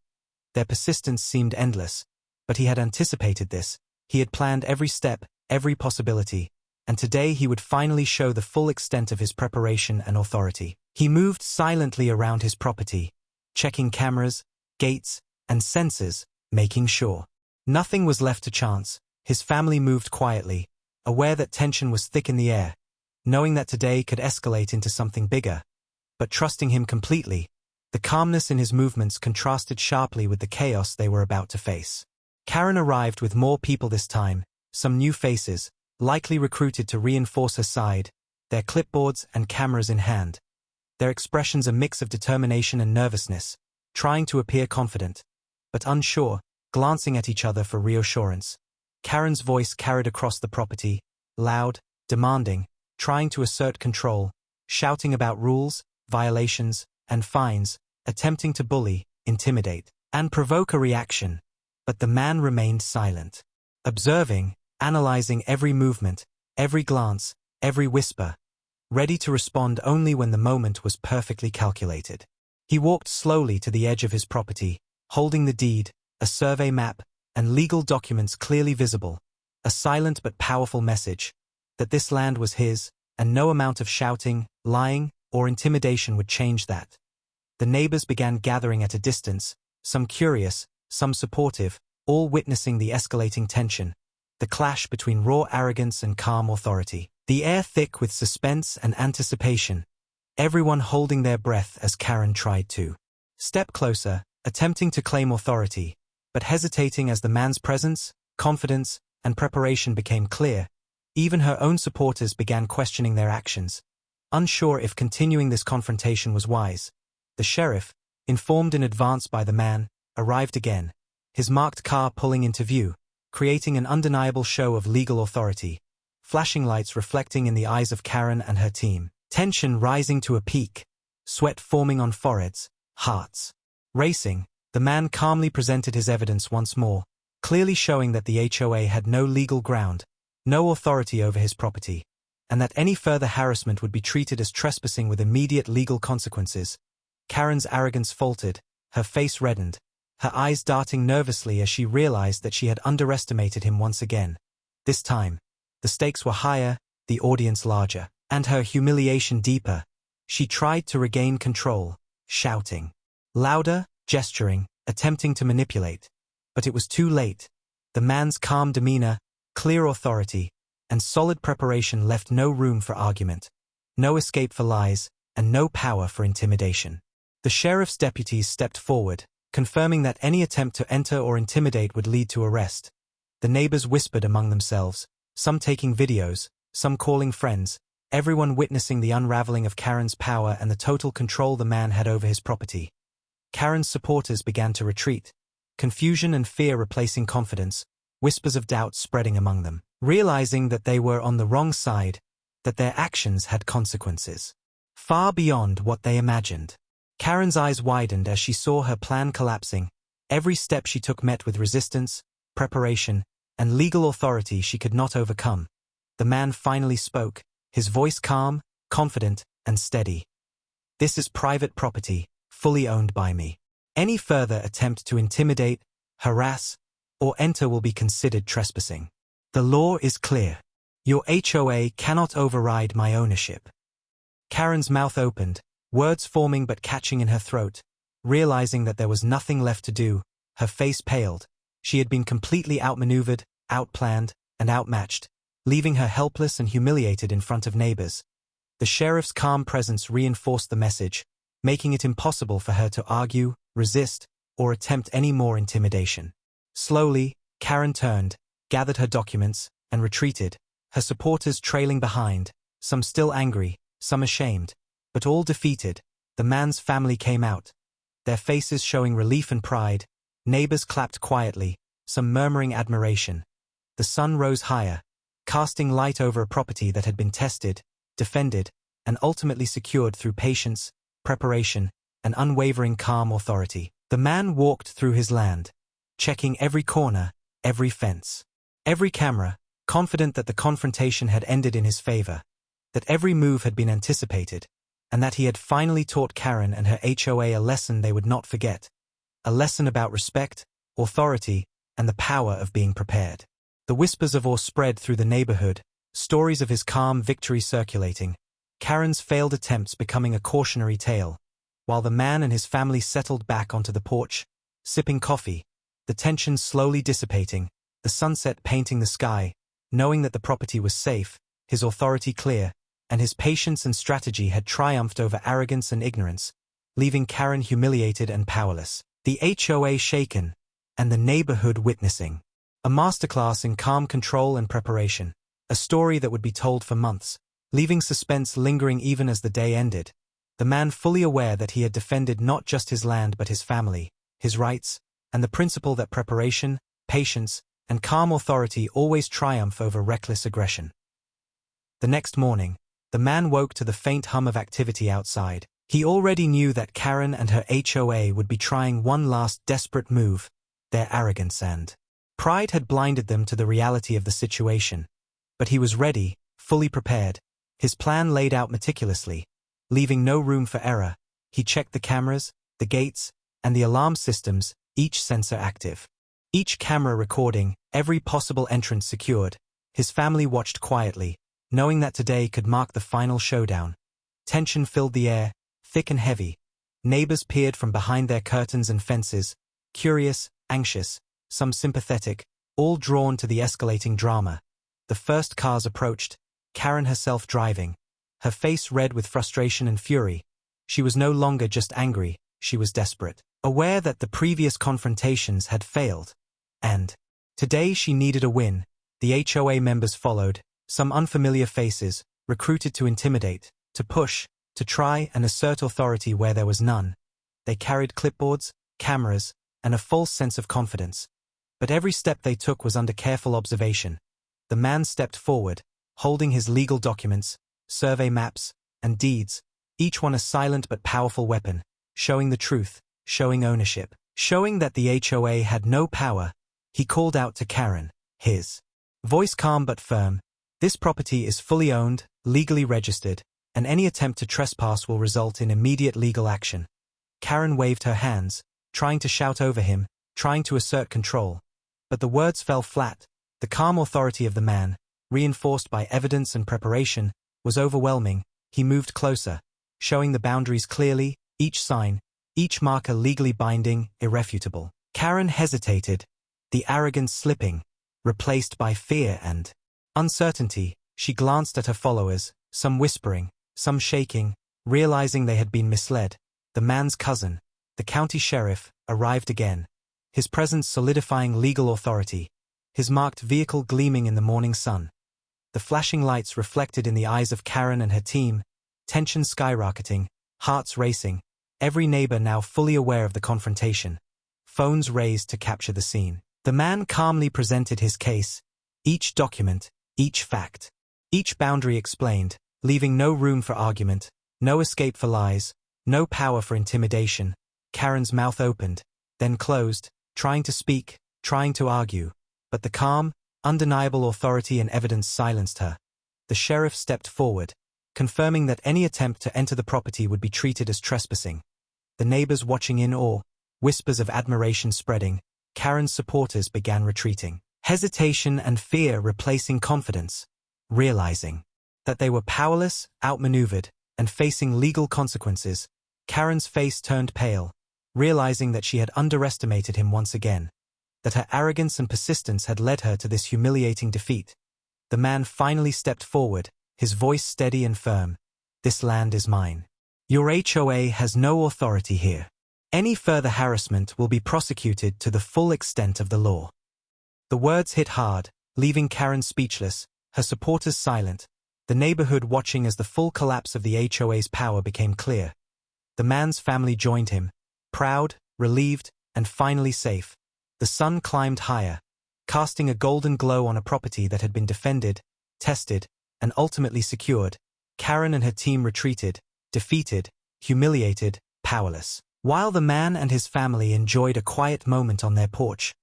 Their persistence seemed endless, but he had anticipated this. He had planned every step, every possibility, and today he would finally show the full extent of his preparation and authority. He moved silently around his property, checking cameras, gates, and sensors, making sure nothing was left to chance. His family moved quietly, aware that tension was thick in the air, knowing that today could escalate into something bigger, but trusting him completely. The calmness in his movements contrasted sharply with the chaos they were about to face. Karen arrived with more people this time, some new faces, likely recruited to reinforce her side, their clipboards and cameras in hand. Their expressions a mix of determination and nervousness, trying to appear confident, but unsure, glancing at each other for reassurance. Karen's voice carried across the property, loud, demanding, trying to assert control, shouting about rules, violations, and fines, attempting to bully, intimidate, and provoke a reaction. But the man remained silent, observing, analyzing every movement, every glance, every whisper, ready to respond only when the moment was perfectly calculated. He walked slowly to the edge of his property, holding the deed, a survey map, and legal documents clearly visible, a silent but powerful message that this land was his, and no amount of shouting, lying, or intimidation would change that. The neighbors began gathering at a distance, some curious, some supportive, all witnessing the escalating tension, the clash between raw arrogance and calm authority, the air thick with suspense and anticipation, everyone holding their breath as Karen tried to step closer, attempting to claim authority, but hesitating as the man's presence, confidence, and preparation became clear. Even her own supporters began questioning their actions, unsure if continuing this confrontation was wise. The sheriff, informed in advance by the man, arrived again, his marked car pulling into view, creating an undeniable show of legal authority, flashing lights reflecting in the eyes of Karen and her team, tension rising to a peak, sweat forming on foreheads, hearts racing. The man calmly presented his evidence once more, clearly showing that the HOA had no legal ground, no authority over his property, and that any further harassment would be treated as trespassing with immediate legal consequences. Karen's arrogance faltered, her face reddened, her eyes darting nervously as she realized that she had underestimated him once again. This time, the stakes were higher, the audience larger, and her humiliation deeper. She tried to regain control, shouting louder, gesturing, attempting to manipulate. But it was too late. The man's calm demeanor, clear authority, and solid preparation left no room for argument, no escape for lies, and no power for intimidation. The sheriff's deputies stepped forward, confirming that any attempt to enter or intimidate would lead to arrest. The neighbors whispered among themselves, some taking videos, some calling friends, everyone witnessing the unraveling of Karen's power and the total control the man had over his property. Karen's supporters began to retreat, confusion and fear replacing confidence, whispers of doubt spreading among them. Realizing that they were on the wrong side, that their actions had consequences far beyond what they imagined. Karen's eyes widened as she saw her plan collapsing. Every step she took met with resistance, preparation, and legal authority she could not overcome. The man finally spoke, his voice calm, confident, and steady. "This is private property, fully owned by me. Any further attempt to intimidate, harass, or enter will be considered trespassing. The law is clear. Your HOA cannot override my ownership." Karen's mouth opened, words forming but catching in her throat. Realizing that there was nothing left to do, her face paled. She had been completely outmaneuvered, outplanned, and outmatched, leaving her helpless and humiliated in front of neighbors. The sheriff's calm presence reinforced the message, making it impossible for her to argue, resist, or attempt any more intimidation. Slowly, Karen turned, gathered her documents, and retreated, her supporters trailing behind, some still angry, some ashamed, but all defeated. The man's family came out, their faces showing relief and pride. Neighbors clapped quietly, some murmuring admiration. The sun rose higher, casting light over a property that had been tested, defended, and ultimately secured through patience, preparation, and unwavering calm authority. The man walked through his land, checking every corner, every fence, every camera, confident that the confrontation had ended in his favor, that every move had been anticipated, and that he had finally taught Karen and her HOA a lesson they would not forget, a lesson about respect, authority, and the power of being prepared. The whispers of awe spread through the neighborhood, stories of his calm victory circulating, Karen's failed attempts becoming a cautionary tale. While the man and his family settled back onto the porch, sipping coffee, the tension slowly dissipating, the sunset painting the sky, knowing that the property was safe, his authority clear, and his patience and strategy had triumphed over arrogance and ignorance, leaving Karen humiliated and powerless. The HOA shaken, and the neighborhood witnessing. A masterclass in calm control and preparation, a story that would be told for months, leaving suspense lingering even as the day ended. The man fully aware that he had defended not just his land but his family, his rights, and the principle that preparation, patience, and calm authority always triumph over reckless aggression. The next morning, the man woke to the faint hum of activity outside. He already knew that Karen and her HOA would be trying one last desperate move. Their arrogance and pride had blinded them to the reality of the situation. But he was ready, fully prepared, his plan laid out meticulously, leaving no room for error. He checked the cameras, the gates, and the alarm systems, each sensor active. Each camera recording, every possible entrance secured. His family watched quietly, knowing that today could mark the final showdown. Tension filled the air, thick and heavy. Neighbors peered from behind their curtains and fences, curious, anxious, some sympathetic, all drawn to the escalating drama. The first cars approached, Karen herself driving, her face red with frustration and fury. She was no longer just angry, she was desperate, aware that the previous confrontations had failed. And today she needed a win. The HOA members followed, some unfamiliar faces, recruited to intimidate, to push, to try and assert authority where there was none. They carried clipboards, cameras, and a false sense of confidence. But every step they took was under careful observation. The man stepped forward, holding his legal documents, survey maps, and deeds, each one a silent but powerful weapon, showing the truth, showing ownership, showing that the HOA had no power. He called out to Karen, his voice calm but firm. "This property is fully owned, legally registered, and any attempt to trespass will result in immediate legal action." Karen waved her hands, trying to shout over him, trying to assert control. But the words fell flat. The calm authority of the man, reinforced by evidence and preparation, was overwhelming. He moved closer, showing the boundaries clearly, each sign, each marker legally binding, irrefutable. Karen hesitated, the arrogance slipping, replaced by fear and uncertainty. She glanced at her followers, some whispering, some shaking, realizing they had been misled. The man's cousin, the county sheriff, arrived again, his presence solidifying legal authority, his marked vehicle gleaming in the morning sun. the flashing lights reflected in the eyes of Karen and her team, tension skyrocketing, hearts racing, every neighbor now fully aware of the confrontation. Phones raised to capture the scene. The man calmly presented his case, each document, each fact, each boundary explained, leaving no room for argument, no escape for lies, no power for intimidation. Karen's mouth opened, then closed, trying to speak, trying to argue, but the calm, undeniable authority and evidence silenced her. The sheriff stepped forward, confirming that any attempt to enter the property would be treated as trespassing. The neighbors watching in awe, whispers of admiration spreading, Karen's supporters began retreating, hesitation and fear replacing confidence, realizing that they were powerless, outmaneuvered, and facing legal consequences. Karen's face turned pale, realizing that she had underestimated him once again, that her arrogance and persistence had led her to this humiliating defeat. The man finally stepped forward, his voice steady and firm. "This land is mine. Your HOA has no authority here. Any further harassment will be prosecuted to the full extent of the law." The words hit hard, leaving Karen speechless, her supporters silent, the neighborhood watching as the full collapse of the HOA's power became clear. The man's family joined him, proud, relieved, and finally safe. The sun climbed higher, casting a golden glow on a property that had been defended, tested, and ultimately secured. Karen and her team retreated, defeated, humiliated, powerless. While the man and his family enjoyed a quiet moment on their porch,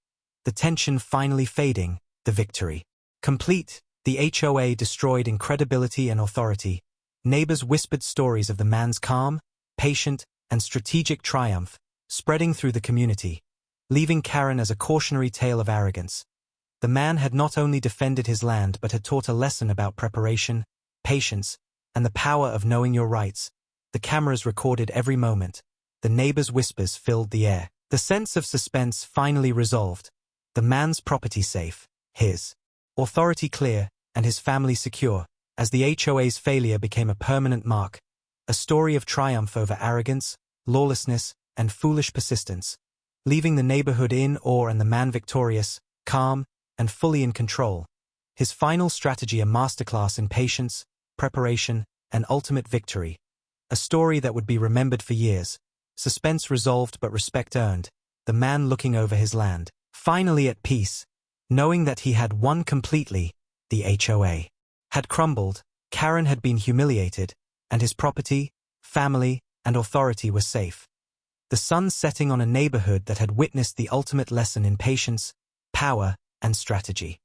the tension finally fading, the victory complete, the HOA destroyed in credibility and authority. Neighbors whispered stories of the man's calm, patient, and strategic triumph, spreading through the community, leaving Karen as a cautionary tale of arrogance. The man had not only defended his land but had taught a lesson about preparation, patience, and the power of knowing your rights. The cameras recorded every moment. The neighbors' whispers filled the air. The sense of suspense finally resolved. The man's property safe, his authority clear, and his family secure, as the HOA's failure became a permanent mark. A story of triumph over arrogance, lawlessness, and foolish persistence, leaving the neighborhood in awe and the man victorious, calm, and fully in control. His final strategy a masterclass in patience, preparation, and ultimate victory. A story that would be remembered for years. Suspense resolved but respect earned. The man looking over his land, finally at peace, knowing that he had won completely. The HOA had crumbled, Karen had been humiliated, and his property, family, and authority were safe. The sun setting on a neighborhood that had witnessed the ultimate lesson in patience, power, and strategy.